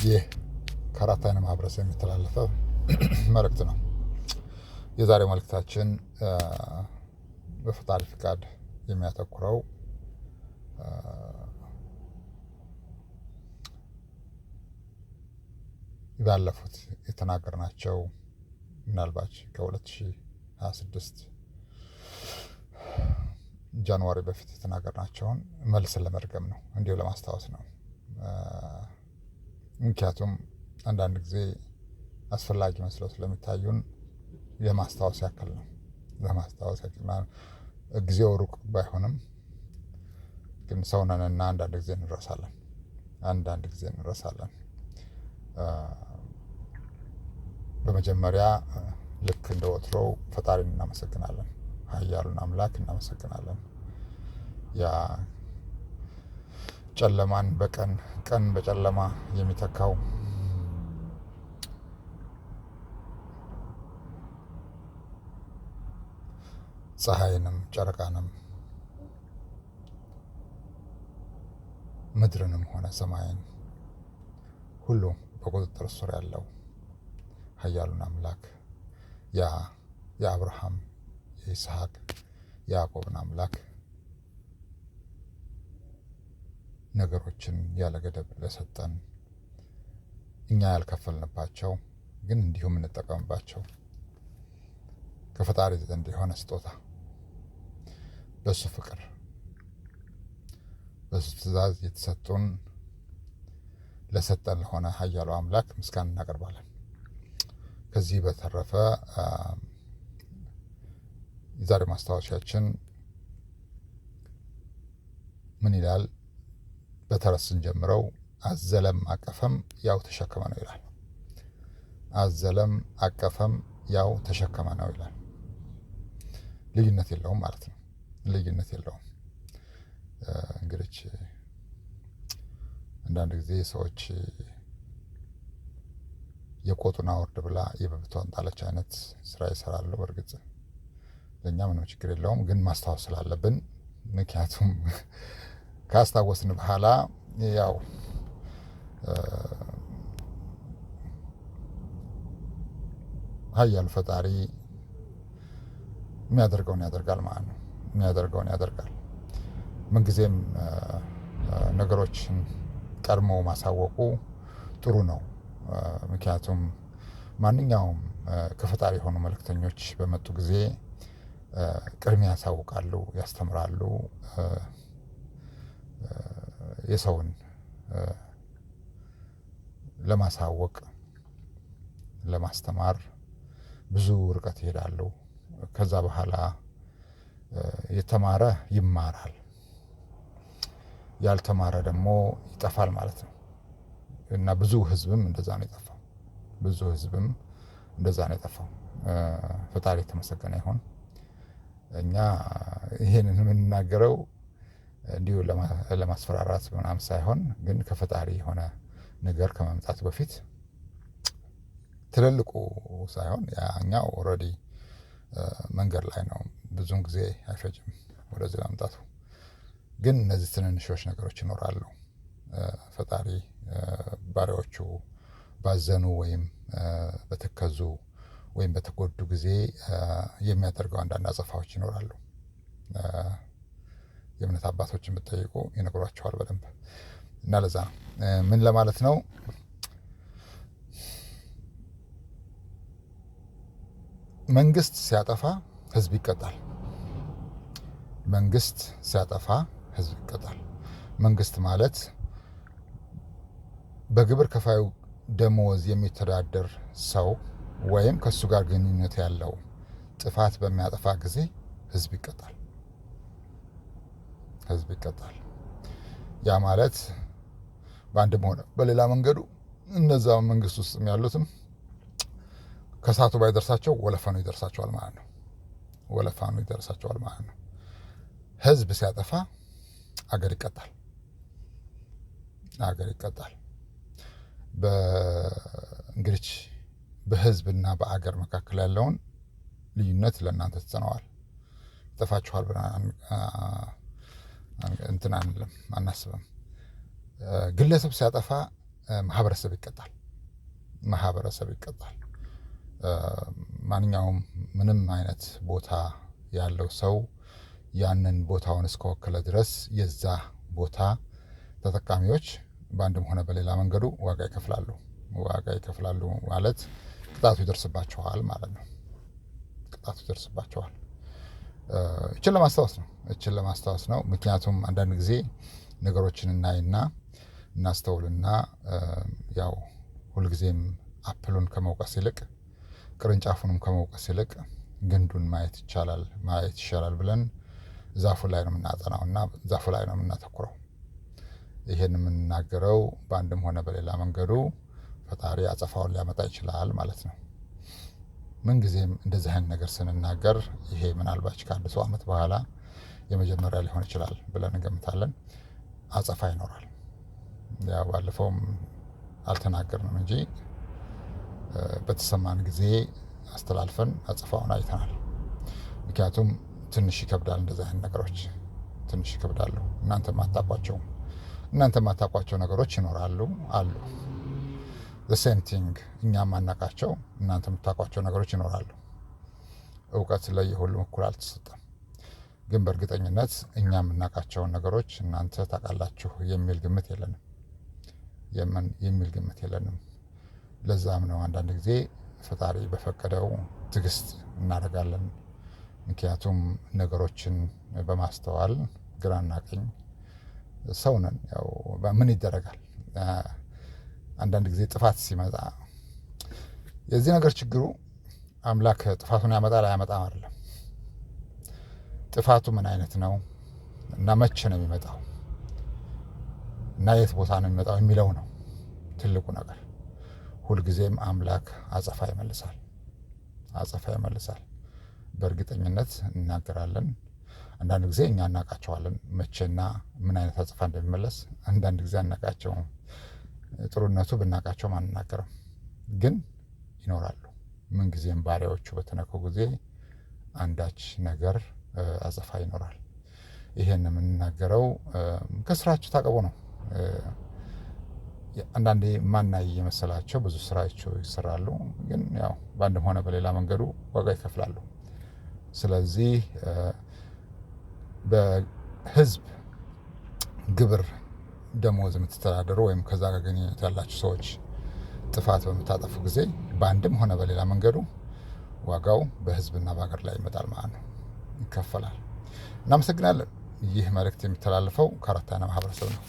ይህ ከአራት አይነ ማህበረሰብ የሚተላለፈ መልእክት ነው። የዛሬው መልእክታችን በፈጣሪ ፍቃድ የሚያተኩረው ባለፉት የተናገርናቸው ምናልባት ከ2026 ጃንዋሪ በፊት የተናገርናቸውን መልስን ለመድገም ነው፣ እንዲሁ ለማስታወስ ነው። ምክንያቱም አንዳንድ ጊዜ አስፈላጊ መስለው ስለሚታዩን የማስታወስ ያክል ነው። ለማስታወስ ያክል ጊዜው ሩቅ ባይሆንም ግን ሰው ነንና አንዳንድ ጊዜ እንረሳለን። በመጀመሪያ ልክ እንደ ወትሮው ፈጣሪን እናመሰግናለን። ኃያሉን አምላክ እናመሰግናለን። ያ ጨለማን በቀን ቀን በጨለማ የሚተካው ፀሐይንም ጨረቃንም ምድርንም ሆነ ሰማይን ሁሉ በቁጥጥር ስር ያለው ኃያሉን አምላክ ያ የአብርሃም የይስሐቅ የያዕቆብን አምላክ ነገሮችን ያለ ገደብ ለሰጠን እኛ ያልከፈልንባቸው ግን እንዲሁም እንጠቀምባቸው ከፈጣሪ ዘንድ የሆነ ስጦታ በሱ ፍቅር በሱ ትእዛዝ የተሰጡን ለሰጠን ለሆነ ኃያሉ አምላክ ምስጋና እናቀርባለን። ከዚህ በተረፈ የዛሬ ማስታወሻችን ምን ይላል? በተረት ስንጀምረው አዘለም አቀፈም ያው ተሸከመ ነው ይላል። አዘለም አቀፈም ያው ተሸከመ ነው ይላል። ልዩነት የለውም ማለት ነው። ልዩነት የለውም። እንግዲህ አንዳንድ ጊዜ ሰዎች የቆጡን አውርድ ብላ የብብቷን ጣለች አይነት ስራ ይሰራሉ። በእርግጥ ለእኛ ምንም ችግር የለውም፣ ግን ማስታወስ ስላለብን ምክንያቱም ካስታወስን በኋላ ያው ኃያሉ ፈጣሪ የሚያደርገውን ያደርጋል ማለት ነው። የሚያደርገውን ያደርጋል። ምንጊዜም ነገሮችን ቀድሞ ማሳወቁ ጥሩ ነው። ምክንያቱም ማንኛውም ከፈጣሪ የሆኑ መልእክተኞች በመጡ ጊዜ ቅድሚያ ያሳውቃሉ፣ ያስተምራሉ። የሰውን ለማሳወቅ ለማስተማር ብዙ ርቀት ይሄዳሉ። ከዛ በኋላ የተማረ ይማራል፣ ያልተማረ ደግሞ ይጠፋል ማለት ነው። እና ብዙ ህዝብም እንደዛ ነው የጠፋው። ፈጣሪ የተመሰገነ ይሁን። እኛ ይሄንን የምንናገረው እንዲሁ ለማስፈራራት ምናምን ሳይሆን ግን ከፈጣሪ የሆነ ነገር ከመምጣቱ በፊት ትልልቁ ሳይሆን ያኛው ኦልሬዲ መንገድ ላይ ነው፣ ብዙም ጊዜ አይፈጅም ወደዚህ መምጣቱ። ግን እነዚህ ትንንሾች ነገሮች ይኖራሉ። ፈጣሪ ባሪያዎቹ ባዘኑ ወይም በተከዙ ወይም በተጎዱ ጊዜ የሚያደርገው አንዳንድ አጸፋዎች ይኖራሉ። የእምነት አባቶችን ብትጠይቁ ይነግሯቸዋል በደንብ። እና ለዛ ነው ምን ለማለት ነው፣ መንግስት ሲያጠፋ ህዝብ ይቀጣል። መንግስት ማለት በግብር ከፋዩ ደሞዝ የሚተዳደር ሰው ወይም ከሱ ጋር ግንኙነት ያለው ጥፋት በሚያጠፋ ጊዜ ህዝብ ይቀጣል። ያ ማለት በአንድም ሆነ በሌላ መንገዱ እነዛ መንግስት ውስጥ ያሉትም ከሳቱ ባይደርሳቸው ወለፈኑ ይደርሳቸዋል ማለት ነው። ህዝብ ሲያጠፋ አገር ይቀጣል። እንግዲህ በህዝብና በአገር መካከል ያለውን ልዩነት ለእናንተ ትጽነዋል። ይጠፋችኋል ብለን እንትን አንልም፣ አናስብም። ግለሰብ ሲያጠፋ ማህበረሰብ ይቀጣል። ማንኛውም ምንም አይነት ቦታ ያለው ሰው ያንን ቦታውን እስከወከለ ድረስ የዛ ቦታ ተጠቃሚዎች በአንድም ሆነ በሌላ መንገዱ ዋጋ ይከፍላሉ ማለት ቅጣቱ ይደርስባቸዋል ማለት ነው። እችን ለማስታወስ ነው። ምክንያቱም አንዳንድ ጊዜ ነገሮችን እናስተውልና ያው ሁልጊዜም አፕሉን ከመውቀስ ይልቅ ቅርንጫፉንም ከመውቀስ ይልቅ ግንዱን ማየት ይሻላል ብለን ዛፉ ላይ ነው የምናጠናውና ዛፉ ላይ ነው የምናተኩረው። ይሄን የምንናገረው በአንድም ሆነ በሌላ መንገዱ ፈጣሪ አጸፋውን ሊያመጣ ይችላል ማለት ነው። ምንጊዜም እንደዚህ አይነት ነገር ስንናገር ይሄ ምናልባት ከ100 ዓመት በኋላ የመጀመሪያ ሊሆን ይችላል ብለን እንገምታለን። አጸፋ ይኖራል። ያው ባለፈውም አልተናገርንም እንጂ በተሰማን ጊዜ አስተላልፈን አጸፋውን አይተናል። ምክንያቱም ትንሽ ይከብዳል። እንደዚህ አይነት ነገሮች ትንሽ ይከብዳሉ። እናንተ የማታውቋቸው ነገሮች ይኖራሉ አሉ። ሴም ቲንግ እኛ የማናውቃቸው እናንተ የምታውቋቸው ነገሮች ይኖራሉ። እውቀት ለየሁሉም እኩል አልተሰጠም። ግን በእርግጠኝነት እኛ የምናውቃቸውን ነገሮች እናንተ ታውቃላችሁ የሚል ግምት የለንም። ለዛም ነው አንዳንድ ጊዜ ፈጣሪ በፈቀደው ትዕግስት እናደርጋለን። ምክንያቱም ነገሮችን በማስተዋል ግራና ቀኝ ሰው ነን። ያው ምን ይደረጋል፣ አንዳንድ ጊዜ ጥፋት ሲመጣ የዚህ ነገር ችግሩ አምላክ ጥፋቱን ያመጣል አያመጣም አይደለም። ጥፋቱ ምን አይነት ነው እና መቼ ነው የሚመጣው እና የት ቦታ ነው የሚመጣው የሚለው ነው ትልቁ ነገር። ሁልጊዜም አምላክ አጸፋ ይመልሳል። በእርግጠኝነት እናገራለን። አንዳንድ ጊዜ እኛ እናውቃቸዋለን መቼና ምን አይነት አጸፋ እንደሚመለስ። አንዳንድ ጊዜ አናውቃቸውም። ጥሩነቱ ብናውቃቸውም አንናገርም። ግን ይኖራሉ። ምንጊዜም ባሪያዎቹ በተነኩ ጊዜ አንዳች ነገር አጸፋ ይኖራል። ይሄን የምንናገረው ከስራችሁ ታቀቡ ነው። አንዳንዴ ማናይ የመሰላቸው ብዙ ስራዎች ይሰራሉ፣ ግን ያው በአንድም ሆነ በሌላ መንገዱ ዋጋ ይከፍላሉ። ስለዚህ በህዝብ ግብር ደሞዝ የምትተዳደሩ ወይም ከዛ ጋር ግንኙነት ያላችሁ ሰዎች ጥፋት በምታጠፉ ጊዜ በአንድም ሆነ በሌላ መንገዱ ዋጋው በህዝብና በሀገር ላይ ይመጣል ማለት ነው፣ ይከፈላል። እናመሰግናለን። ይህ መልእክት የሚተላለፈው ከአራት አይና ማህበረሰብ ነው።